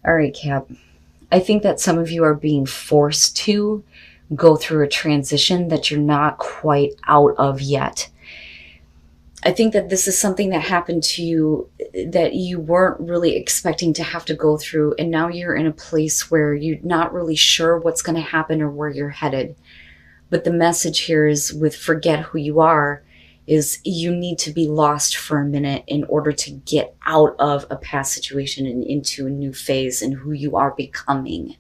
All right, Cap. I think that some of you are being forced to go through a transition that you're not quite out of yet. I think that this is something that happened to you that you weren't really expecting to have to go through. And now you're in a place where you're not really sure what's going to happen or where you're headed. But the message here is with forget who you are is you need to be lost for a minute in order to get out of a past situation and into a new phase in who you are becoming.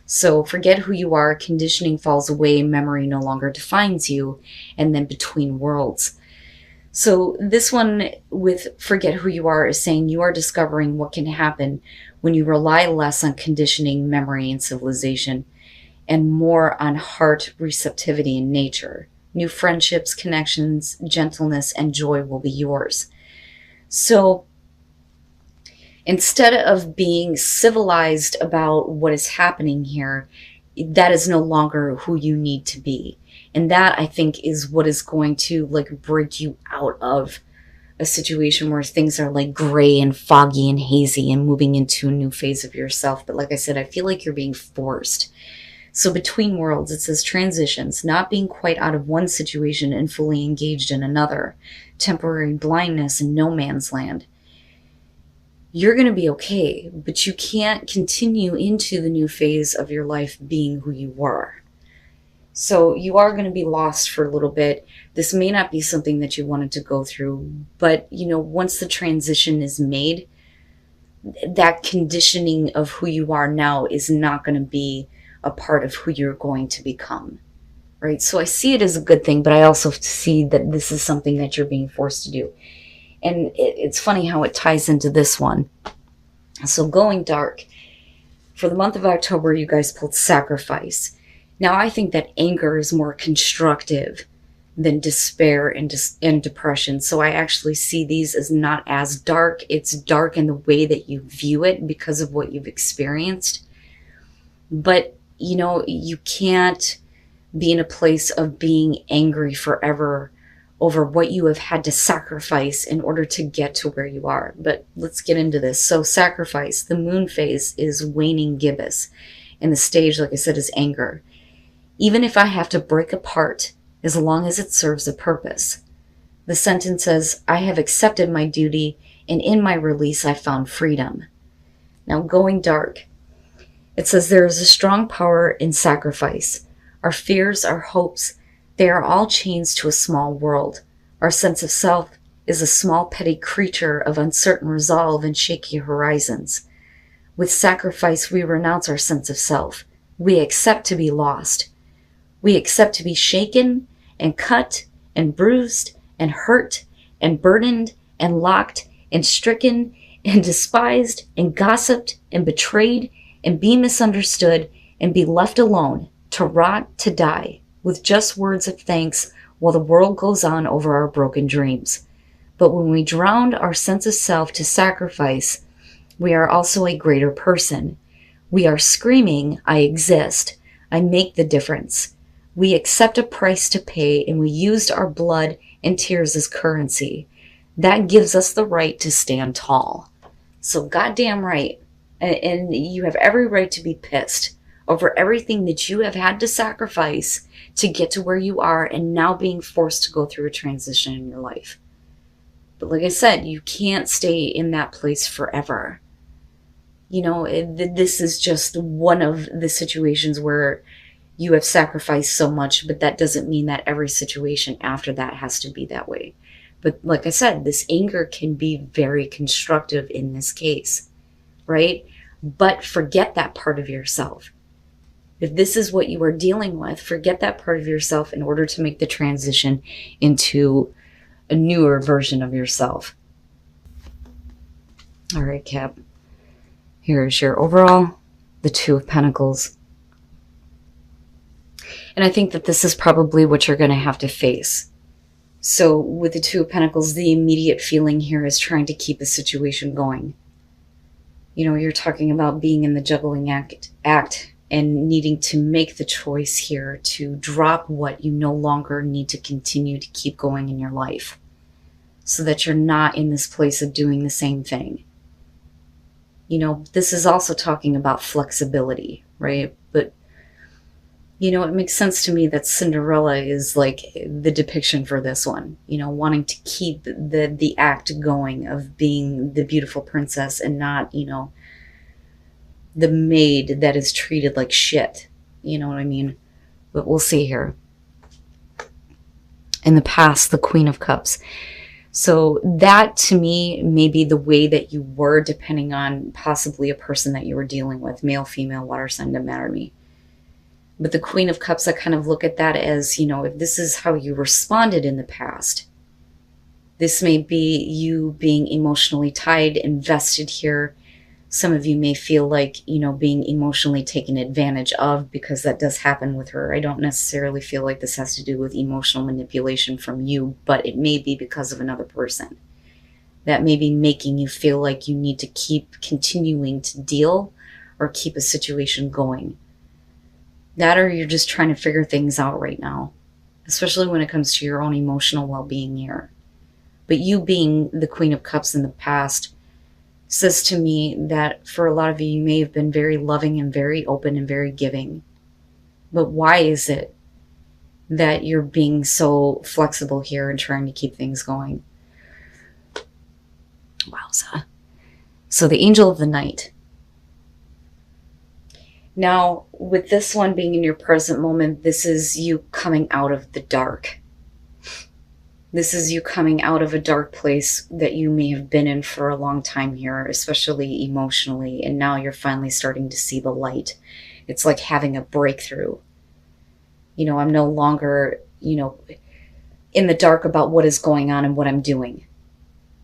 So forget who you are, conditioning falls away, memory no longer defines you, and then between worlds. So this one with forget who you are is saying you are discovering what can happen when you rely less on conditioning, memory, and civilization, and more on heart receptivity and nature. New friendships, connections, gentleness, and joy will be yours. So instead of being civilized about what is happening here, that is no longer who you need to be. And that, I think, is what is going to break you out of a situation where things are gray and foggy and hazy and moving into a new phase of yourself. But like I said, I feel like you're being forced. So between worlds, it says transitions, not being quite out of one situation and fully engaged in another, temporary blindness and no man's land. You're going to be okay, but you can't continue into the new phase of your life being who you were. So you are going to be lost for a little bit. This may not be something that you wanted to go through, but once the transition is made, that conditioning of who you are now is not going to be a part of who you're going to become, right? So I see it as a good thing, but I also see that this is something that you're being forced to do. And it's funny how it ties into this one. So going dark. For the month of October, you guys pulled sacrifice. Now I think that anger is more constructive than despair and depression. So I actually see these as not as dark. It's dark in the way that you view it because of what you've experienced. But you can't be in a place of being angry forever over what you have had to sacrifice in order to get to where you are. But let's get into this. So sacrifice, the moon phase is waning gibbous. And the stage, like I said, is anger. Even if I have to break apart, as long as it serves a purpose. The sentence says, I have accepted my duty, and in my release I found freedom. Now going dark. It says there is a strong power in sacrifice. Our fears, our hopes, they are all chains to a small world. Our sense of self is a small petty creature of uncertain resolve and shaky horizons. With sacrifice, we renounce our sense of self. We accept to be lost. We accept to be shaken and cut and bruised and hurt and burdened and locked and stricken and despised and gossiped and betrayed and be misunderstood and be left alone to rot, to die, with just words of thanks while the world goes on over our broken dreams. But when we drown our sense of self to sacrifice, we are also a greater person. We are screaming, I exist. I make the difference. We accept a price to pay, and we used our blood and tears as currency. That gives us the right to stand tall. So goddamn right. And you have every right to be pissed over everything that you have had to sacrifice to get to where you are and now being forced to go through a transition in your life. But like I said, you can't stay in that place forever. This is just one of the situations where you have sacrificed so much, but that doesn't mean that every situation after that has to be that way. But like I said, this anger can be very constructive in this case, right? But forget that part of yourself. If this is what you are dealing with, forget that part of yourself in order to make the transition into a newer version of yourself. All right, Cap. Here's your overall, the Two of Pentacles. And I think that this is probably what you're going to have to face. So with the Two of Pentacles, the immediate feeling here is trying to keep a situation going. You're talking about being in the juggling act and needing to make the choice here to drop what you no longer need to continue to keep going in your life so that you're not in this place of doing the same thing. You know, this is also talking about flexibility, right? But, you know, it makes sense to me that Cinderella is like the depiction for this one, you know, wanting to keep the act going of being the beautiful princess and not, you know, the maid that is treated like shit. You know what I mean? But we'll see here. In the past, the Queen of Cups. So that to me may be the way that you were, depending on possibly a person that you were dealing with, male, female, water sign, doesn't matter to me. But the Queen of Cups, I kind of look at that as, you know, if this is how you responded in the past, this may be you being emotionally tied, invested here. Some of you may feel like, you know, being emotionally taken advantage of, because that does happen with her. I don't necessarily feel like this has to do with emotional manipulation from you, but it may be because of another person. That may be making you feel like you need to keep continuing to deal or keep a situation going. That, or you're just trying to figure things out right now, especially when it comes to your own emotional well-being here. But you being the Queen of Cups in the past says to me that for a lot of you, you may have been very loving and very open and very giving. But why is it that you're being so flexible here and trying to keep things going? Wowza. So the Angel of the Night. Now, with this one being in your present moment, this is you coming out of the dark. This is you coming out of a dark place that you may have been in for a long time here, especially emotionally, and now you're finally starting to see the light. It's like having a breakthrough. You know, I'm no longer, you know, in the dark about what is going on and what I'm doing.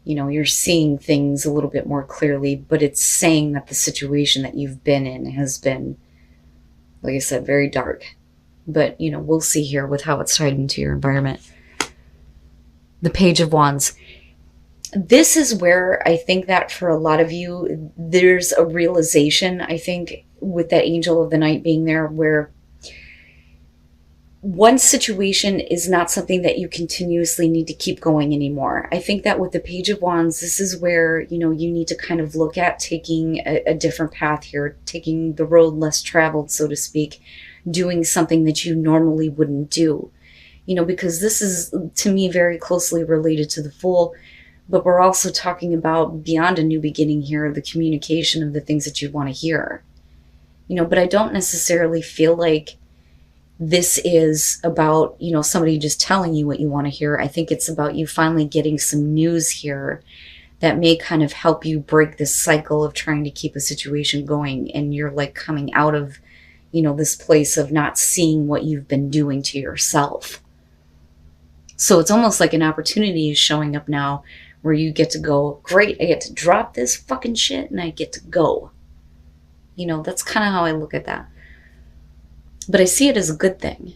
You know, you're seeing things a little bit more clearly, but it's saying that the situation that you've been in has been, like I said, very dark. But, you know, we'll see here with how it's tied into your environment. The Page of Wands. This is where I think that for a lot of you, there's a realization, I think, with that Angel of the Night being there, where one situation is not something that you continuously need to keep going anymore. I think that with the Page of Wands, this is where, you know, you need to kind of look at taking a different path here, taking the road less traveled, so to speak, doing something that you normally wouldn't do. You know, because this is, to me, very closely related to the Fool, but we're also talking about beyond a new beginning here, the communication of the things that you want to hear. You know, but I don't necessarily feel like this is about, you know, somebody just telling you what you want to hear. I think it's about you finally getting some news here that may kind of help you break this cycle of trying to keep a situation going, and you're like coming out of, you know, this place of not seeing what you've been doing to yourself. So it's almost like an opportunity is showing up now where you get to go, great, I get to drop this fucking shit and I get to go. You know, that's kind of how I look at that. But I see it as a good thing.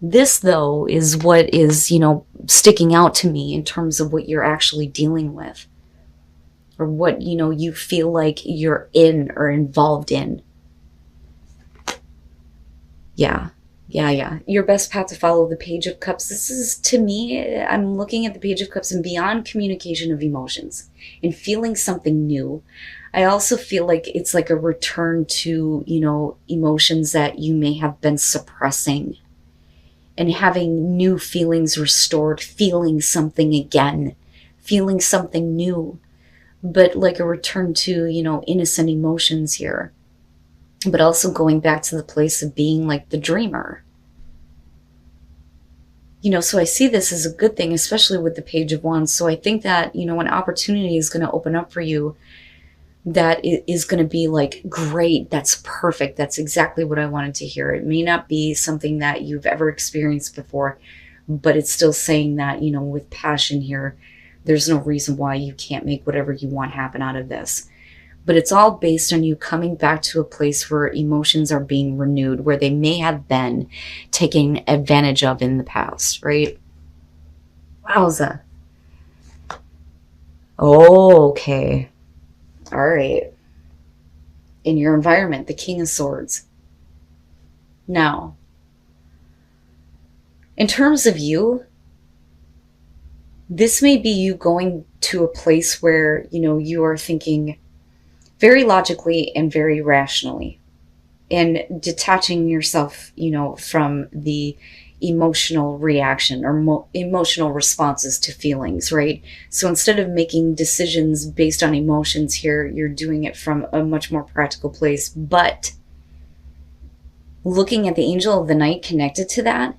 This, though, is what is, you know, sticking out to me in terms of what you're actually dealing with, or what, you know, you feel like you're in or involved in. Yeah. Your best path to follow, the Page of Cups. This is, to me, I'm looking at the Page of Cups and beyond communication of emotions and feeling something new. I also feel like it's like a return to, you know, emotions that you may have been suppressing, and having new feelings restored, feeling something again, feeling something new, but like a return to, you know, innocent emotions here. But also going back to the place of being like the dreamer. You know, so I see this as a good thing, especially with the Page of Wands. So I think that, you know, an opportunity is going to open up for you that is going to be like, great, that's perfect. That's exactly what I wanted to hear. It may not be something that you've ever experienced before, but it's still saying that, you know, with passion here, there's no reason why you can't make whatever you want happen out of this. But it's all based on you coming back to a place where emotions are being renewed, where they may have been taken advantage of in the past, right? Wowza. Oh, okay. All right. In your environment, the King of Swords. Now, in terms of you, this may be you going to a place where, you know, you are thinking, very logically and very rationally, and detaching yourself, from the emotional reaction or emotional responses to feelings, right? So instead of making decisions based on emotions here, you're doing it from a much more practical place. But looking at the angel of the night connected to that,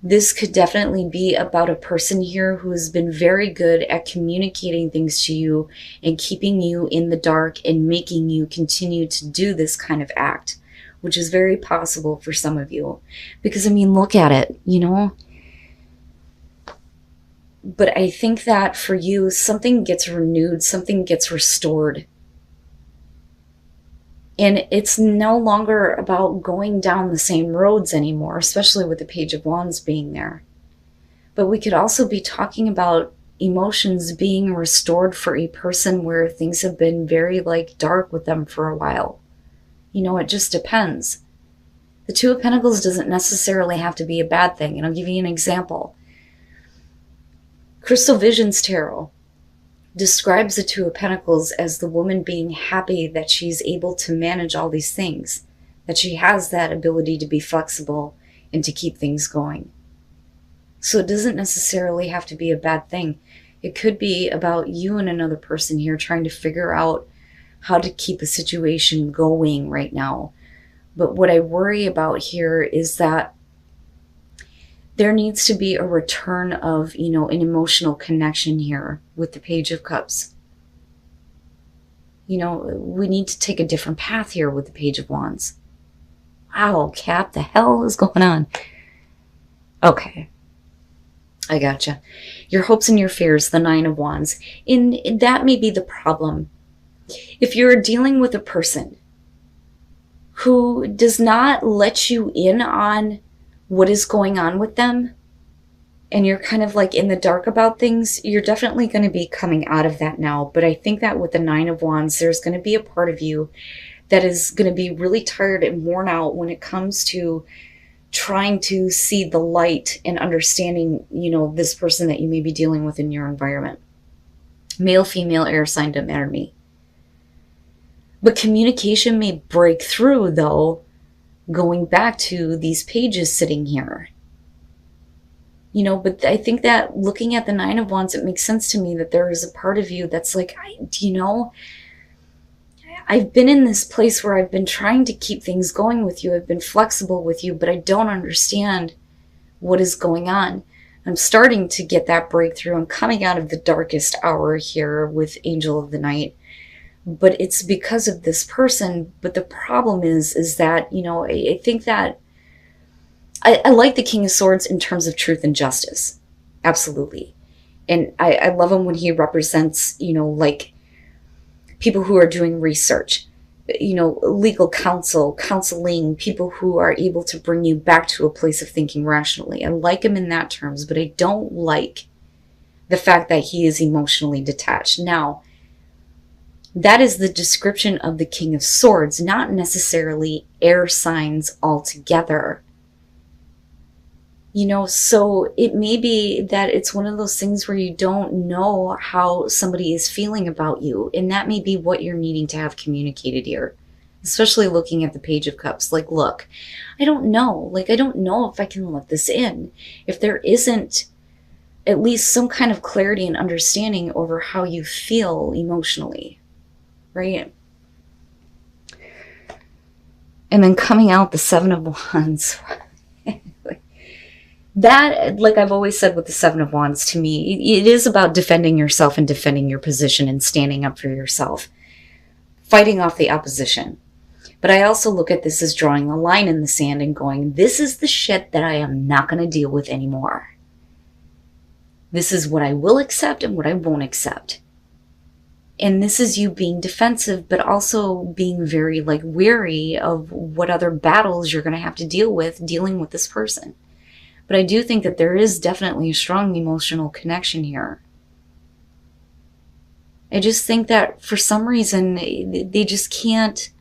this could definitely be about a person here who has been very good at communicating things to you and keeping you in the dark and making you continue to do this kind of act, which is very possible for some of you. Because, I mean, look at it, But I think that for you, something gets renewed, something gets restored. And it's no longer about going down the same roads anymore, especially with the Page of Wands being there. But we could also be talking about emotions being restored for a person where things have been very dark with them for a while. It just depends. The Two of Pentacles doesn't necessarily have to be a bad thing. And I'll give you an example. Crystal Visions Tarot describes the Two of Pentacles as the woman being happy that she's able to manage all these things, that she has that ability to be flexible and to keep things going. So it doesn't necessarily have to be a bad thing. It could be about you and another person here trying to figure out how to keep a situation going right now. But what I worry about here is that there needs to be a return of, an emotional connection here with the Page of Cups. We need to take a different path here with the Page of Wands. Wow, Cap, the hell is going on? Okay. I gotcha. Your hopes and your fears, the Nine of Wands. And that may be the problem. If you're dealing with a person who does not let you in on what is going on with them, and you're kind of in the dark about things, you're definitely going to be coming out of that now. But I think that with the Nine of Wands, there's going to be a part of you that is going to be really tired and worn out when it comes to trying to see the light and understanding, this person that you may be dealing with in your environment. Male, female, air sign, doesn't matter to me. But communication may break through, though, going back to these pages sitting here. But I think that looking at the Nine of Wands, it makes sense to me that there is a part of you that's I've been in this place where I've been trying to keep things going with you. I've been flexible with you, but I don't understand what is going on. I'm starting to get that breakthrough. I'm coming out of the darkest hour here with Angel of the Night. But it's because of this person. But the problem is that, I think that I like the King of Swords in terms of truth and justice. Absolutely. And I love him when he represents, people who are doing research, legal counsel, counseling, people who are able to bring you back to a place of thinking rationally. I like him in that terms, but I don't like the fact that he is emotionally detached. Now, that is the description of the King of Swords, not necessarily air signs altogether. So it may be that it's one of those things where you don't know how somebody is feeling about you. And that may be what you're needing to have communicated here, especially looking at the Page of Cups. Look, I don't know. I don't know if I can let this in. If there isn't at least some kind of clarity and understanding over how you feel emotionally, right? And then coming out the Seven of Wands. That, I've always said with the Seven of Wands, to me, it is about defending yourself and defending your position and standing up for yourself, fighting off the opposition. But I also look at this as drawing a line in the sand and going, this is the shit that I am not going to deal with anymore. This is what I will accept and what I won't accept. And this is you being defensive, but also being very wary of what other battles you're going to have to deal with dealing with this person. But I do think that there is definitely a strong emotional connection here. I just think that for some reason, they just can't,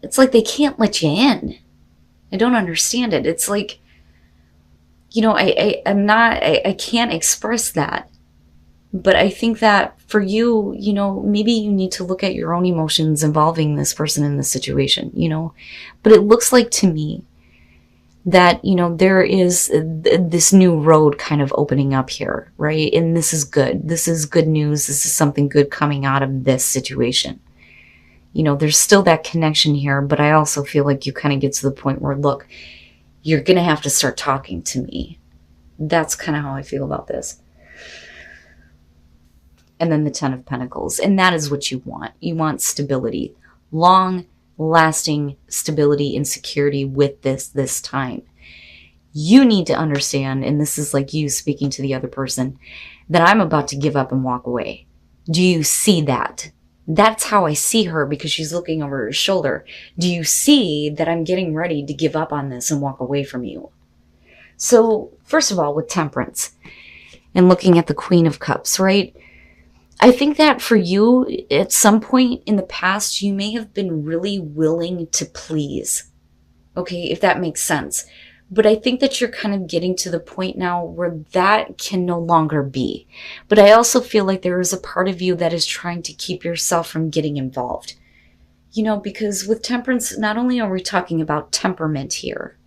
it's they can't let you in. I don't understand it. It's I can't express that. But I think that for you, maybe you need to look at your own emotions involving this person in this situation, But it looks like to me that, there is this new road kind of opening up here, right? And this is good. This is good news. This is something good coming out of this situation. There's still that connection here, but I also feel like you kind of get to the point where, look, you're going to have to start talking to me. That's kind of how I feel about this. And then the Ten of Pentacles. And that is what you want. You want stability. Long lasting stability and security with this time. You need to understand, and this is like you speaking to the other person, that I'm about to give up and walk away. Do you see that? That's how I see her, because she's looking over her shoulder. Do you see that I'm getting ready to give up on this and walk away from you? So first of all, with Temperance and looking at the Queen of Cups, right? I think that for you, at some point in the past, you may have been really willing to please. Okay, if that makes sense. But I think that you're kind of getting to the point now where that can no longer be. But I also feel like there is a part of you that is trying to keep yourself from getting involved. Because with Temperance, not only are we talking about temperament here,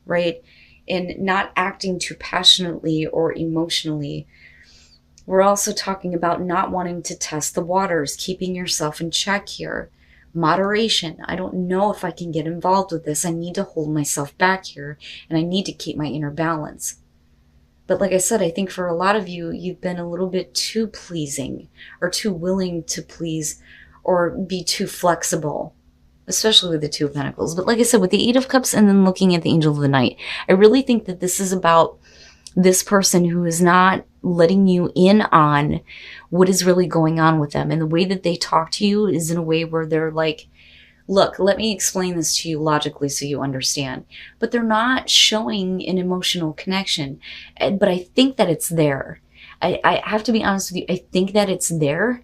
right? And not acting too passionately or emotionally, we're also talking about not wanting to test the waters, keeping yourself in check here. Moderation. I don't know if I can get involved with this. I need to hold myself back here, and I need to keep my inner balance. But like I said, I think for a lot of you, you've been a little bit too pleasing or too willing to please or be too flexible, especially with the Two of Pentacles. But like I said, with the Eight of Cups and then looking at the Angel of the Night, I really think that this is about this person who is not letting you in on what is really going on with them. And the way that they talk to you is in a way where they're like, look, let me explain this to you logically so you understand. But they're not showing an emotional connection. But I think that it's there. I have to be honest with you. I think that it's there.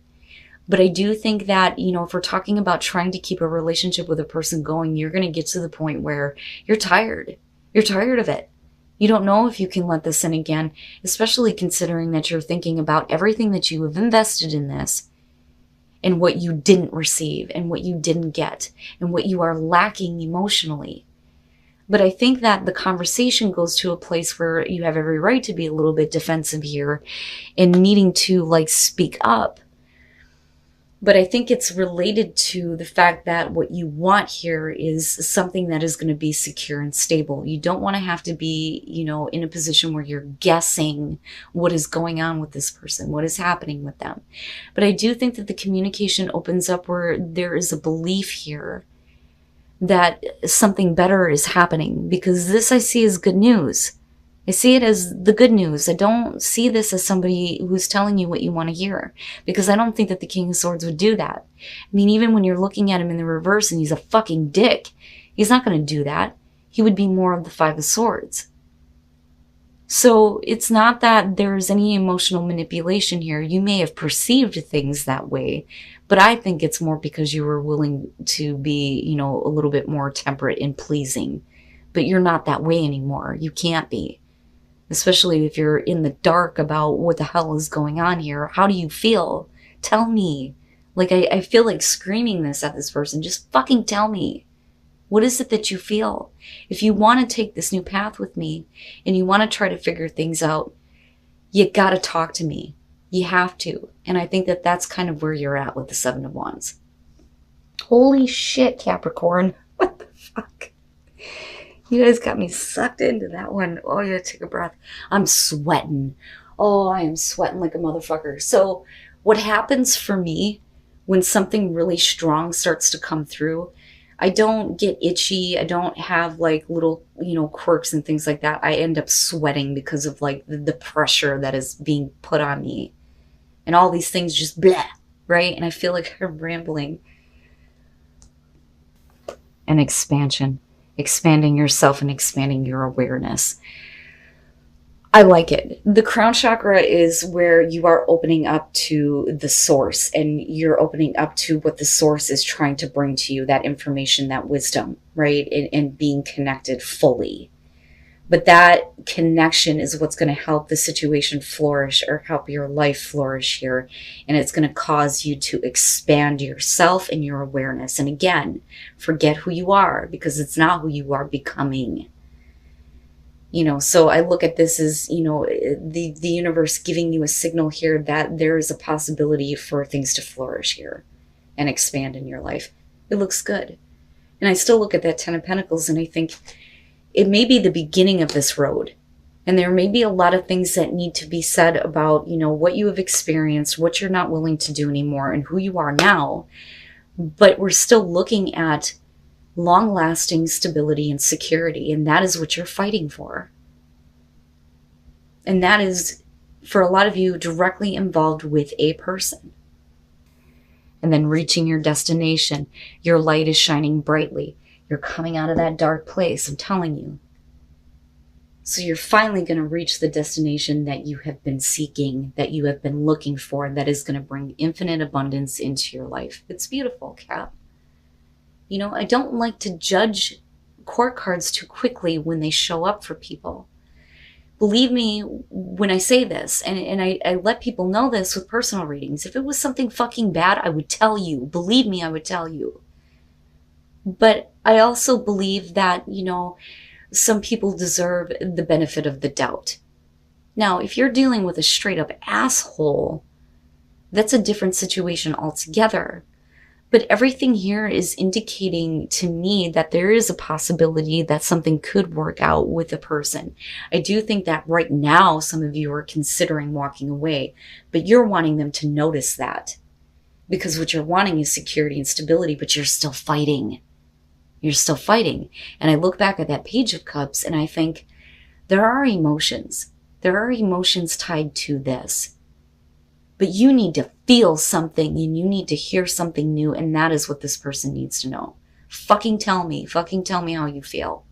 But I do think that, if we're talking about trying to keep a relationship with a person going, you're going to get to the point where you're tired. You're tired of it. You don't know if you can let this in again, especially considering that you're thinking about everything that you have invested in this and what you didn't receive and what you didn't get and what you are lacking emotionally. But I think that the conversation goes to a place where you have every right to be a little bit defensive here and needing to speak up. But I think it's related to the fact that what you want here is something that is going to be secure and stable. You don't want to have to be, in a position where you're guessing what is going on with this person, what is happening with them. But I do think that the communication opens up where there is a belief here that something better is happening, because this I see as good news. I see it as the good news. I don't see this as somebody who's telling you what you want to hear, because I don't think that the King of Swords would do that. I mean, even when you're looking at him in the reverse and he's a fucking dick, he's not going to do that. He would be more of the Five of Swords. So it's not that there's any emotional manipulation here. You may have perceived things that way, but I think it's more because you were willing to be, a little bit more temperate and pleasing. But you're not that way anymore. You can't be. Especially if you're in the dark about what the hell is going on here. How do you feel? Tell me. I feel like screaming this at this person. Just fucking tell me. What is it that you feel? If you want to take this new path with me and you want to try to figure things out, you got to talk to me. You have to. And I think that that's kind of where you're at with the Seven of Wands. Holy shit, Capricorn. What the fuck? You guys got me sucked into that one. Oh, yeah, take a breath. I'm sweating. Oh, I am sweating like a motherfucker. So what happens for me when something really strong starts to come through, I don't get itchy. I don't have little, quirks and things like that. I end up sweating because of the pressure that is being put on me. And all these things just blah, right? And I feel like I'm rambling. An expansion. Expanding yourself and expanding your awareness. I like it. The crown chakra is where you are opening up to the source, and you're opening up to what the source is trying to bring to you, that information, that wisdom, right? And being connected fully. But that connection is what's going to help the situation flourish, or help your life flourish here. And it's going to cause you to expand yourself and your awareness. And again, forget who you are, because it's not who you are becoming. So I look at this as, the universe giving you a signal here that there is a possibility for things to flourish here and expand in your life. It looks good. And I still look at that 10 of Pentacles and I think, it may be the beginning of this road. And there may be a lot of things that need to be said about, what you have experienced, what you're not willing to do anymore, and who you are now. But we're still looking at long-lasting stability and security. And that is what you're fighting for. And that is, for a lot of you, directly involved with a person. And then reaching your destination, your light is shining brightly. You're coming out of that dark place, I'm telling you. So you're finally going to reach the destination that you have been seeking, that you have been looking for, that is going to bring infinite abundance into your life. It's beautiful, Cap. I don't like to judge court cards too quickly when they show up for people. Believe me when I say this, and I let people know this with personal readings. If it was something fucking bad, I would tell you. Believe me, I would tell you. But I also believe that, some people deserve the benefit of the doubt. Now, if you're dealing with a straight up asshole, that's a different situation altogether. But everything here is indicating to me that there is a possibility that something could work out with a person. I do think that right now, some of you are considering walking away, but you're wanting them to notice that. Because what you're wanting is security and stability, but you're still fighting. You're still fighting. And I look back at that Page of Cups and I think there are emotions. There are emotions tied to this. But you need to feel something and you need to hear something new. And that is what this person needs to know. Fucking tell me how you feel.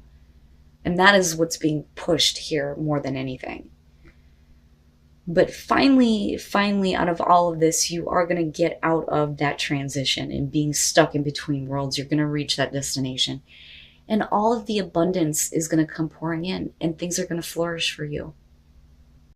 And that is what's being pushed here more than anything. But finally, out of all of this, you are going to get out of that transition and being stuck in between worlds. You're going to reach that destination. And all of the abundance is going to come pouring in and things are going to flourish for you.